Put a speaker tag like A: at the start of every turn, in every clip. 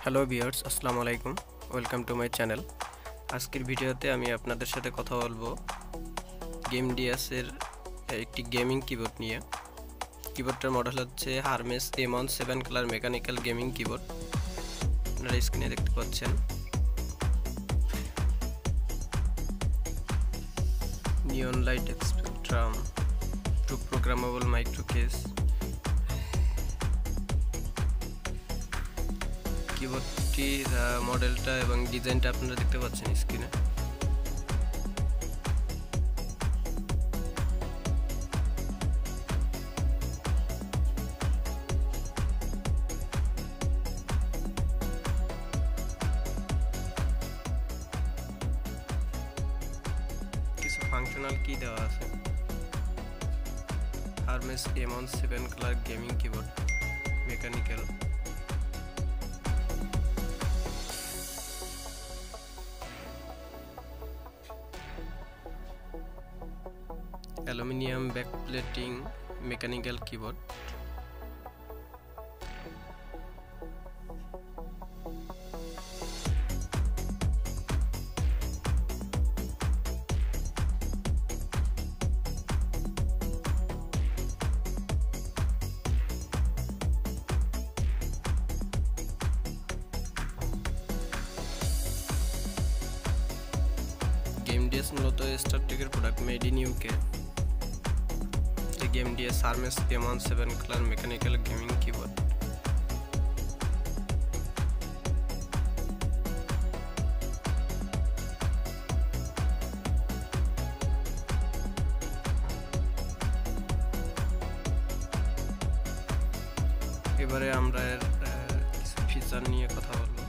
A: Hello viewers, আসসালামু আলাইকুম। Welcome to my channel. আজকের ভিডিওতে আমি আপনাদের সাথে কথা বলবো গেমডিয়াসের একটি গেমিং কিবোর্ড নিয়ে। কিবোর্ডটার মডেল হচ্ছে Hermes M1 7 colour mechanical gaming keyboard. আপনারা স্ক্রিনে দেখতে পাচ্ছেন। Neon light spectrum, two programmable macro keys. কিবোর্ডটির মডেলটা এবং ডিজাইনটা আপনারা দেখতে পাচ্ছেন স্ক্রিনে। কিছু ফাংশনাল কি দেওয়া আছে। Hermes M1 7 colour gaming keyboard mechanical. Aluminium backplating mechanical keyboard. Gamdias মূলত স্টারটেকের product, made in UK. Gamdias Hermes M1 7 colour mechanical gaming keyboard. এবারে আমরা এর কিছু ফিচার নিয়ে কথা বলবো।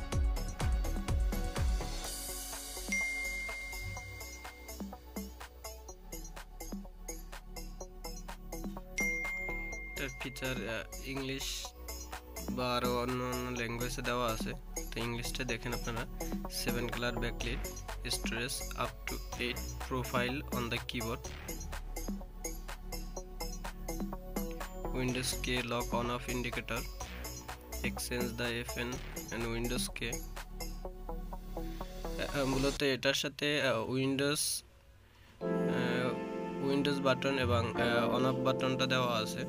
A: ফিচার ইংলিশ বা আরও অন্য অন্য ল্যাঙ্গুয়েজে দেওয়া আছে, তো ইংলিশটা দেখেন আপনারা। 7 colour backlit, storage up to 8 profile on the keyboard, Windows key lock on off indicator, exchange the FN and Windows key. মূলত এটার সাথে উইন্ডোজ বাটন এবং অন অফ বাটনটা দেওয়া আছে।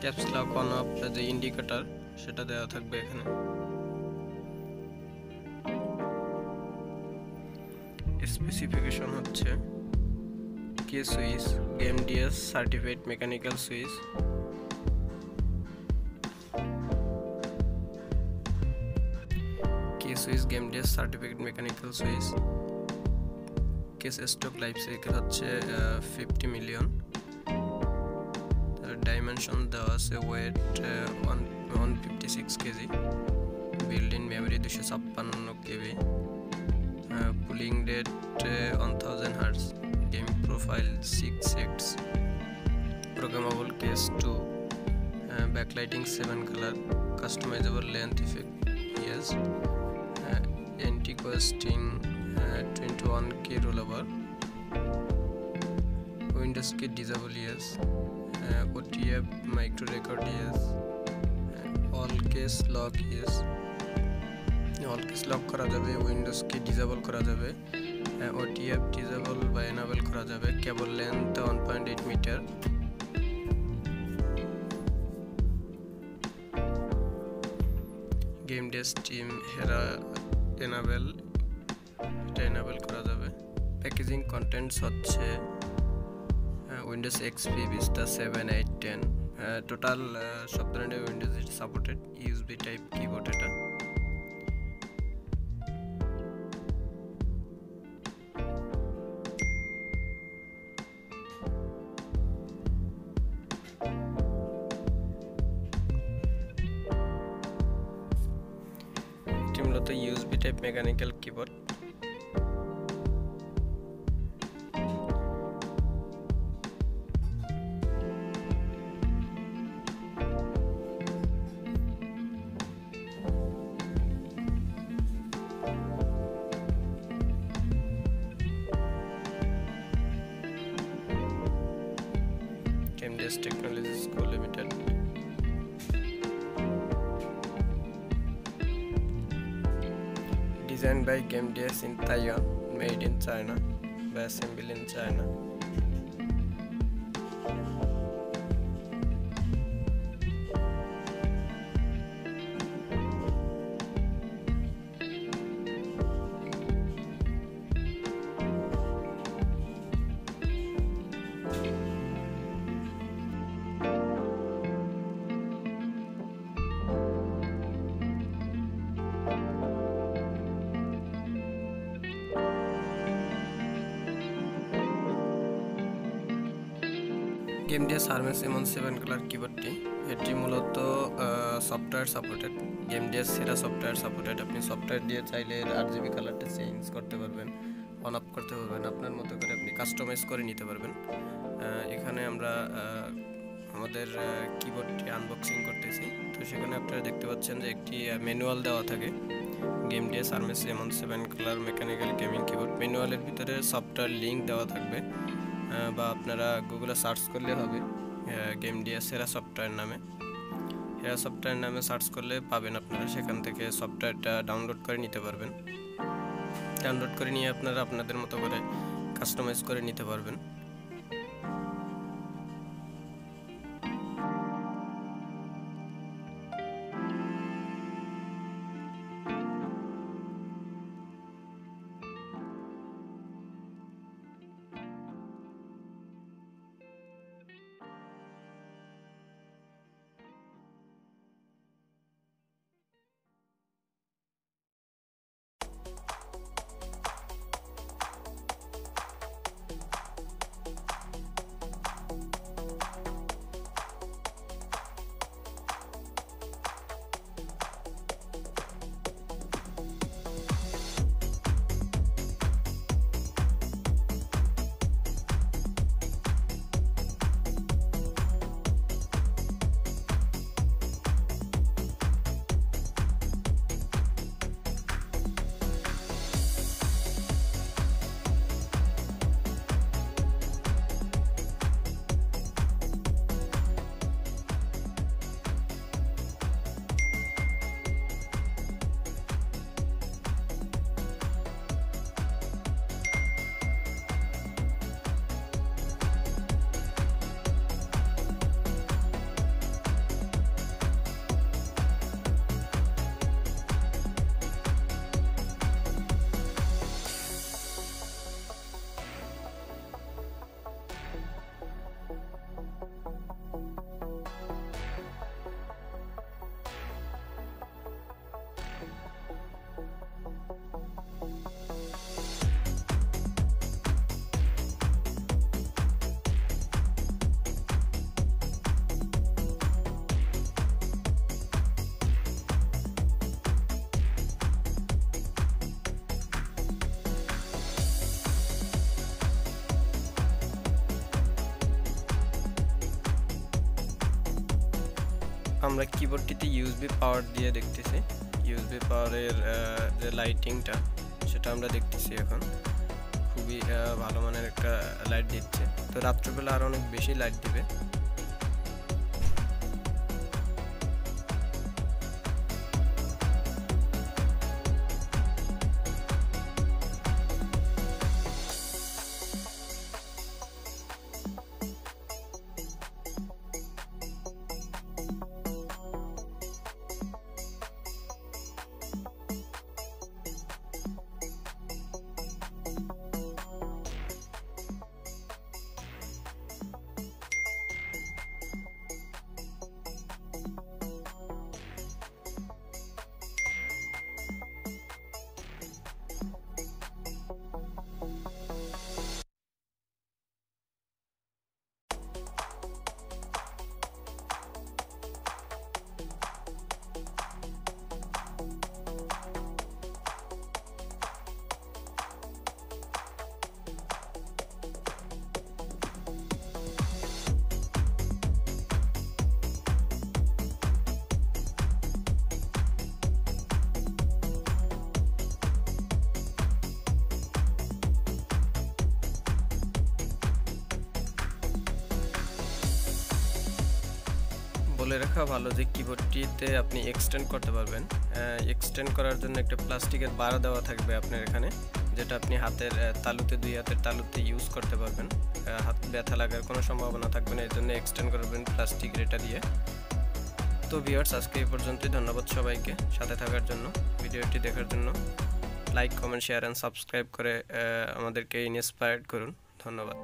A: ক্যাপস লক অন অফ যে ইন্ডিকেটর সেটা দেওয়া থাকবে এখানে। স্পেসিফিকেশন হচ্ছে key switch, Gamdias certified mechanical switch. Key switch Gamdias certified mechanical switch. Keystroke life cycle হচ্ছে 50 মিলিয়ন। ডাইমেনশন দেওয়া আছে, weight 156 KG, build in memory 256 KB, polling rate 1000 hertz, game profile 6x, programmable keys 2, backlighting 7 colour, customisable length effect yes, anti ghosting 21K rollover, Windows key disable yes, OTF macro record yes, all keys lock yes. All keys lock করা যাবে, Windows key disable করা যাবে, OTF disable বা enable করা যাবে। কেবল length 1.8 metre. গেমডিয়াস team হেরা enable, এটা enable করা যাবে। প্যাকেজিং কন্টেন্টস হচ্ছে উইন্ডোজ XP, ভিস্তা 7, 8, 10, টোটাল সব ধরনের Windows supported. USB type keyboard এটা। এটি মূলত USB type mechanical keyboard. Gamdias Technologies Co Limited. Designed by Gamdias in Taiwan, made in China, by assembled in China. Gamdias Hermes M7 color keyboardটি এটি মূলত software supported. Gamdias সেরা software supported. আপনি software দিয়ে চাইলে এর RGB কালারটা change করতে পারবেন, অন অফ করতে পারবেন, আপনার মতো করে আপনি কাস্টমাইজ করে নিতে পারবেন। এখানে আমরা আমাদের কিবোর্ডটি আনবক্সিং করতেছি। তো সেখানে আপনারা দেখতে পাচ্ছেন যে একটি ম্যানুয়াল দেওয়া থাকে। Gamdias Hermes M7 colour mechanical gaming keyboard. ম্যানুয়ালের ভিতরে সফটওয়্যার লিঙ্ক দেওয়া থাকবে, বা আপনারা গুগলে সার্চ করলে হবে Gamdias সেরা সফটওয়্যার নামে। সেরা সফটওয়্যার নামে সার্চ করলে পাবেন, আপনারা সেখান থেকে সফটওয়্যারটা ডাউনলোড করে নিতে পারবেন। ডাউনলোড করে নিয়ে আপনারা আপনাদের মতো করে কাস্টমাইজ করে নিতে পারবেন। আমরা কিবোর্ডটিতে ইউএসবি পাওয়ার দিয়ে দেখতেছি। ইউএসবি পাওয়ারের যে লাইটিংটা সেটা আমরা দেখতেছি এখন খুবই ভালো মানের একটা লাইট দিচ্ছে। তো রাত্রিবেলা আরো অনেক বেশি লাইট দিবে। বলে রাখা ভালো যে কিবোর্ডটিতে আপনি এক্সটেন্ড করতে পারবেন। এক্সটেন্ড করার জন্য একটা প্লাস্টিকের বার দেওয়া থাকবে আপনার এখানে, যেটা আপনি হাতের তালুতে, দুই হাতের তালুতে ইউজ করতে পারবেন। হাত ব্যথা লাগার কোনো সম্ভাবনা থাকবে না, এর জন্য এক্সটেন্ড করবেন প্লাস্টিকের এটা দিয়ে। তো ভিউয়ার্স, আজকে এই পর্যন্তই। ধন্যবাদ সবাইকে সাথে থাকার জন্য, ভিডিওটি দেখার জন্য। Like, comment, share and subscribe করে আমাদেরকে ইন্সপায়ার্ড করুন। ধন্যবাদ।